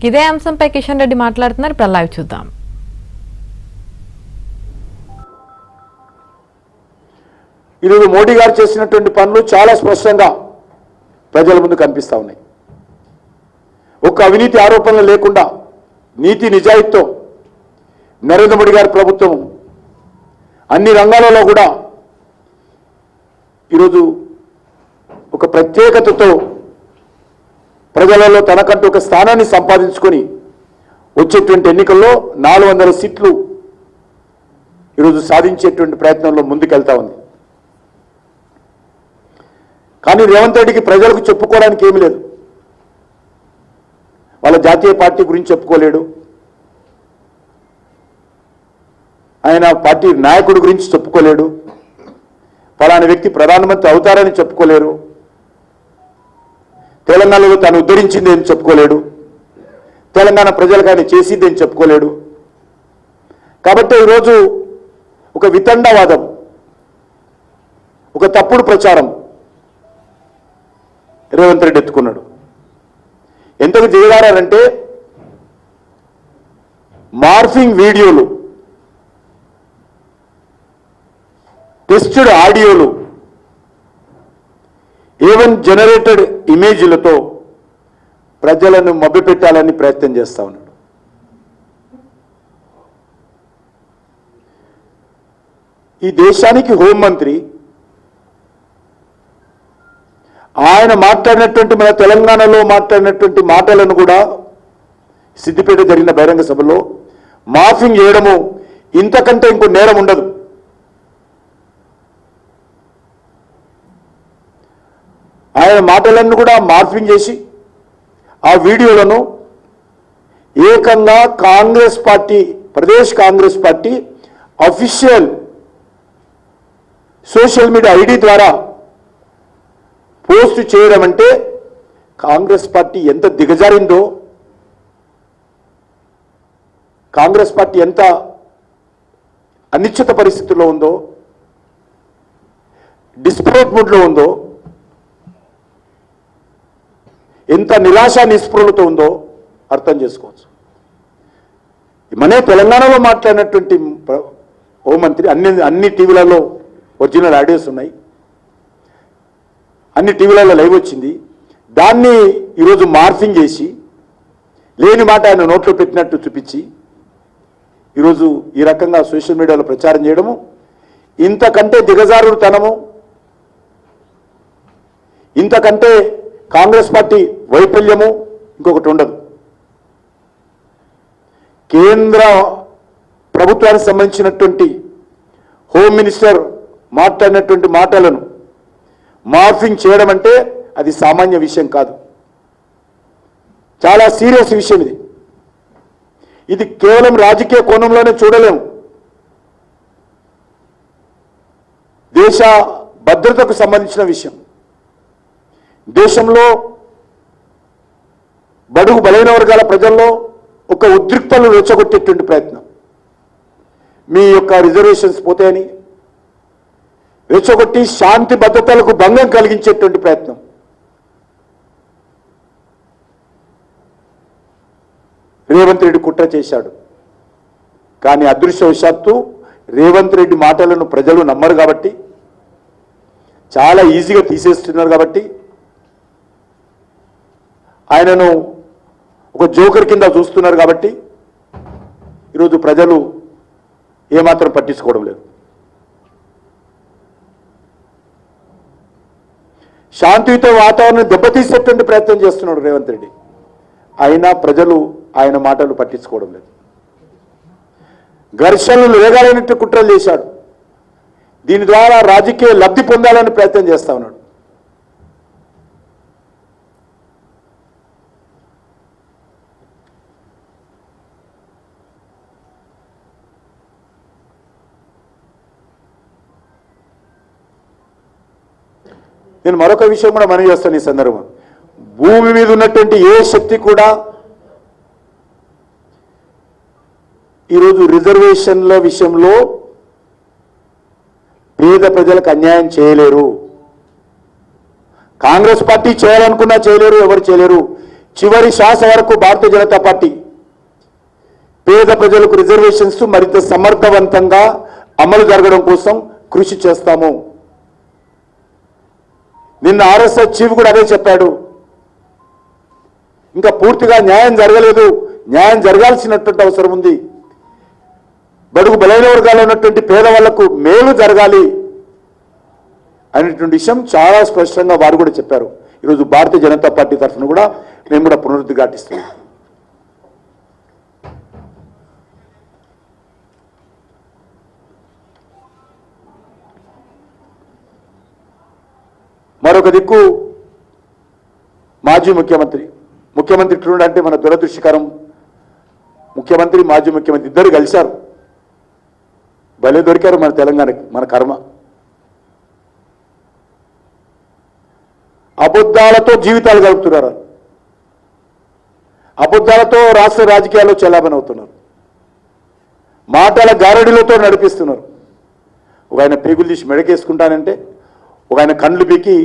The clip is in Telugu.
ఇదే అంశంపై కిషన్ రెడ్డి మాట్లాడుతున్నారు. ఇప్పుడు లైవ్ చూద్దాం. ఈరోజు మోడీ గారు చేసినటువంటి పనులు చాలా స్పష్టంగా ప్రజల ముందు కనిపిస్తూ ఉన్నాయి. ఒక్క అవినీతి ఆరోపణలు లేకుండా నీతి నిజాయితీతో నరేంద్ర మోడీ గారి ప్రభుత్వం అన్ని రంగాలలో కూడా ఈరోజు ఒక ప్రత్యేకతతో ప్రజలలో తనకంటూ ఒక స్థానాన్ని సంపాదించుకొని వచ్చేటువంటి ఎన్నికల్లో 400 సీట్లు ఈరోజు సాధించేటువంటి ప్రయత్నంలో ముందుకెళ్తా ఉంది. కానీ రేవంత్ రెడ్డికి ప్రజలకు చెప్పుకోవడానికి ఏమీ లేదు. వాళ్ళ జాతీయ పార్టీ గురించి చెప్పుకోలేడు, ఆయన పార్టీ నాయకుడి గురించి చెప్పుకోలేడు, ఫలానా వ్యక్తి ప్రధానమంత్రి అవుతారని చెప్పుకోలేరు, తెలంగాణలో తాను ఉద్ధరించింది అని చెప్పుకోలేడు, తెలంగాణ ప్రజలకు ఆయన చేసింది అని చెప్పుకోలేడు. కాబట్టి ఈరోజు ఒక వితండవాదం, ఒక తప్పుడు ప్రచారం రేవంత్ రెడ్డి ఎత్తుకున్నాడు. ఎంతకు దిగజారంటే మార్ఫింగ్ వీడియోలు, టెస్టెడ్ ఆడియోలు, ఈవెన్ జనరేటెడ్ ఇమేజ్లతో ప్రజలను మభ్యపెట్టాలని ప్రయత్నం చేస్తా ఉన్నాడు. ఈ దేశానికి హోంమంత్రి ఆయన మాట్లాడినటువంటి మన తెలంగాణలో మాట్లాడినటువంటి మాటలను కూడా సిద్దిపేట జరిగిన బహిరంగ సభలో మార్ఫింగ్ చేయడము ఇంతకంటే ఇంకో నేరం ఉండదు. ఆయన మాటలను కూడా మార్ఫింగ్ చేసి ఆ వీడియోలను ఏకంగా Congress party, Pradesh Congress party official social media ID ద్వారా పోస్ట్ చేయడం అంటే కాంగ్రెస్ పార్టీ ఎంత దిగజారిందో, కాంగ్రెస్ పార్టీ ఎంత అనిశ్చిత పరిస్థితుల్లో ఉందో, డిస్పరేట్ మూడ్లో ఉందో, ఎంత నిరాశ నిస్పృహలతో ఉందో అర్థం చేసుకోవచ్చు. మనే తెలంగాణలో మాట్లాడినటువంటి హోంమంత్రి అన్ని టీవీలలో ఒరిజినల్ ఆడియోస్ ఉన్నాయి, అన్ని టీవీలలో లైవ్ వచ్చింది. దాన్ని ఈరోజు మార్ఫింగ్ చేసి లేని మాట ఆయన నోట్లో పెట్టినట్టు చూపించి ఈరోజు ఈ రకంగా సోషల్ మీడియాలో ప్రచారం చేయడము ఇంతకంటే దిగజారుడుతనము, ఇంతకంటే కాంగ్రెస్ పార్టీ వైఫల్యము ఇంకొకటి ఉండదు. కేంద్ర ప్రభుత్వానికి సంబంధించినటువంటి హోమ్ మినిస్టర్ మాట్లాడినటువంటి మాటలను మార్ఫింగ్ చేయడం అంటే అది సామాన్య విషయం కాదు, చాలా సీరియస్ విషయం ఇది. ఇది కేవలం రాజకీయ కోణంలోనే చూడలేము. దేశ భద్రతకు సంబంధించిన విషయం, దేశంలో బడుగు బలైన వర్గాల ప్రజల్లో ఒక ఉద్రిక్తలు రెచ్చగొట్టేటువంటి ప్రయత్నం, మీ యొక్క రిజర్వేషన్స్ పోతాయని రెచ్చగొట్టి శాంతి భద్రతలకు భంగం కలిగించేటువంటి ప్రయత్నం. రేవంత్ రెడ్డి కుట్ర చేశాడు. కానీ అదృష్టవశాత్తు రేవంత్ రెడ్డి మాటలను ప్రజలు నమ్మరు కాబట్టి, చాలా ఈజీగా తీసేస్తున్నారు కాబట్టి, ఆయనను ఒక జోకర్ కింద చూస్తున్నారు కాబట్టి ఈరోజు ప్రజలు ఏమాత్రం పట్టించుకోవడం లేదు. శాంతియుత వాతావరణం దెబ్బతీసేటువంటి ప్రయత్నం చేస్తున్నాడు రేవంత్ రెడ్డి, అయినా ప్రజలు ఆయన మాటలు పట్టించుకోవడం లేదు. ఘర్షణలు వేగాలైనట్టు కుట్రలు చేశాడు. దీని ద్వారా రాజకీయ లబ్ధి పొందాలని ప్రయత్నం చేస్తా ఉన్నాడు. నేను మరొక విషయం కూడా మనవి చేస్తాను ఈ సందర్భం. భూమి మీద ఉన్నటువంటి ఏ శక్తి కూడా ఈరోజు రిజర్వేషన్ల విషయంలో పేద ప్రజలకు అన్యాయం చేయలేరు. కాంగ్రెస్ పార్టీ చేయాలనుకున్నా చేయలేరు, ఎవరు చేయలేరు. చివరి శ్వాస వరకు భారతీయ జనతా పార్టీ పేద ప్రజలకు రిజర్వేషన్స్ మరింత సమర్థవంతంగా అమలు జరగడం కోసం కృషి చేస్తాము. నిన్న ఆర్ఎస్ఎస్ చీఫ్ కూడా అదే చెప్పాడు. ఇంకా పూర్తిగా న్యాయం జరగలేదు, న్యాయం జరగాల్సినటువంటి అవసరం ఉంది. బడుగు బలైన వర్గాల్లో ఉన్నటువంటి పేదవాళ్లకు మేలు జరగాలి అనేటువంటి విషయం చాలా స్పష్టంగా వారు కూడా చెప్పారు. ఈరోజు భారతీయ జనతా పార్టీ తరఫున కూడా మేము కూడా పునరుద్ఘాటిస్తున్నాం. మరొక దిక్కు మాజీ ముఖ్యమంత్రి ఇట్లుండే అంటే మన దురదృష్టకరం. ముఖ్యమంత్రి మాజీ ముఖ్యమంత్రి ఇద్దరు కలిశారు, భలే దొరికారు మన తెలంగాణకి, మన కర్మ. అబద్ధాలతో జీవితాలు గడుపుతున్నారు, అబద్ధాలతో రాష్ట్ర రాజకీయాల్లో చెలామణి అవుతున్నారు, మాటల గారడీలతో నడిపిస్తున్నారు. ఒక ఆయన పేగులు తీసి మెడకేసుకుంటానంటే, ఒక ఆయన కండ్లు పీకి